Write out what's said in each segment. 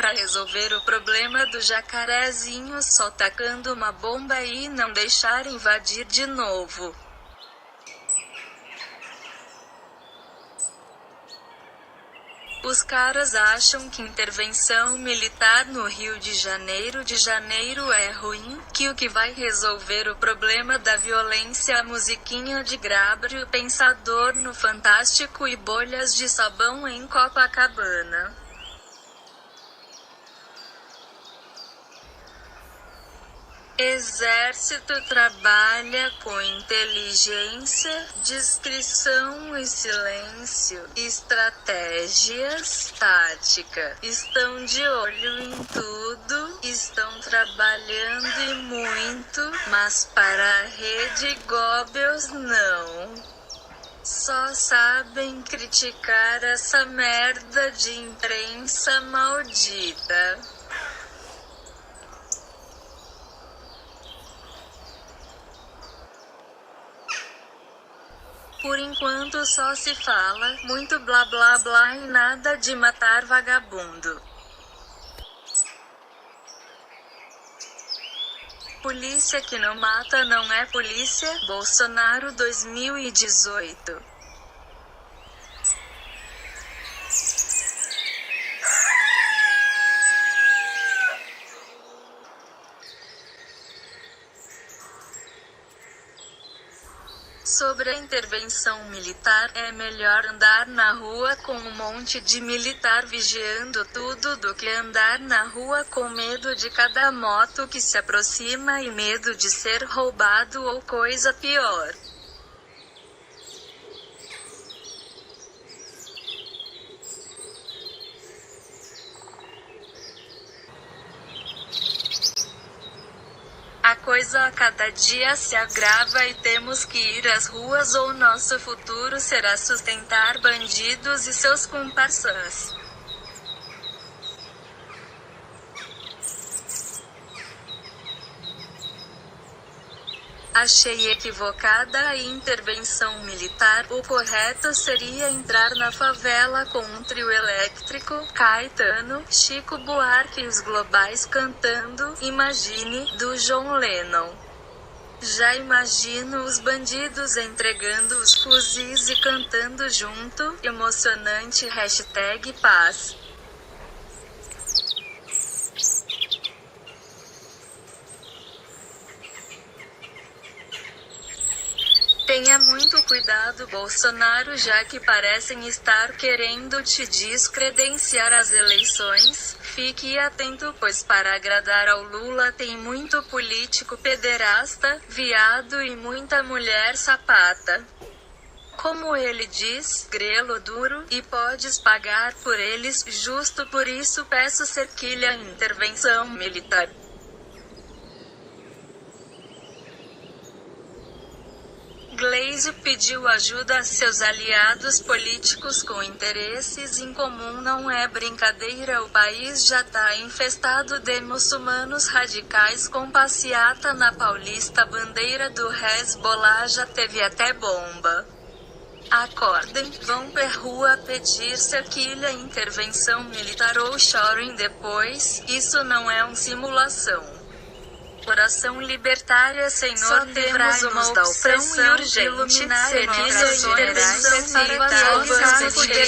pra resolver o problema do jacarezinho só tacando uma bomba e não deixar invadir de novo. Os caras acham que intervenção militar no Rio de Janeiro é ruim, que o que vai resolver o problema da violência é a musiquinha de Grábrio Pensador no Fantástico e bolhas de sabão em Copacabana. Exército trabalha com inteligência, discrição e silêncio, estratégias, tática. Estão de olho em tudo, estão trabalhando e muito, mas para a rede Goebbels não. Só sabem criticar essa merda de imprensa maldita. Por enquanto só se fala, muito blá blá blá e nada de matar vagabundo. Polícia que não mata não é polícia, Bolsonaro 2018. Sobre a intervenção militar, é melhor andar na rua com um monte de militar vigiando tudo do que andar na rua com medo de cada moto que se aproxima e medo de ser roubado ou coisa pior. A coisa a cada dia se agrava e temos que ir às ruas ou nosso futuro será sustentar bandidos e seus comparsas. Achei equivocada a intervenção militar. O correto seria entrar na favela com um trio elétrico, Caetano, Chico Buarque e os Globais cantando Imagine, do John Lennon. Já imagino os bandidos entregando os fuzis e cantando junto, emocionante #paz. Tenha muito cuidado, Bolsonaro, já que parecem estar querendo te descredenciar as eleições. Fique atento, pois para agradar ao Lula tem muito político pederasta, viado e muita mulher sapata. Como ele diz, grelo duro, e podes pagar por eles, justo por isso peço cerquilha a intervenção militar. Gleisi pediu ajuda a seus aliados políticos com interesses em comum. Não é brincadeira, o país já tá infestado de muçulmanos radicais com passeata na Paulista, bandeira do Hezbollah, já teve até bomba. Acordem, vão pra rua pedir cerquilha, intervenção militar ou chorem depois, isso não é uma simulação. Oração libertária, Senhor, livrai-nos da opressão urgente, cerquilha e intervenção militar, o poder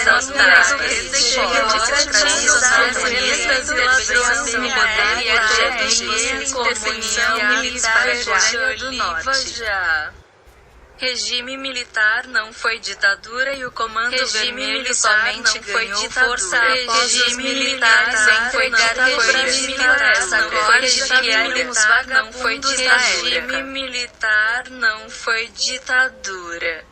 das nossas cheia de cantinhos, harmonistas e ladrões, poder e agente, intervenção militar, Coreia do Norte. Regime militar não foi ditadura e o Comando Vermelho somente ganhou força após regime militar não foi regime militar não foi ditadura. Regime militar não foi ditadura.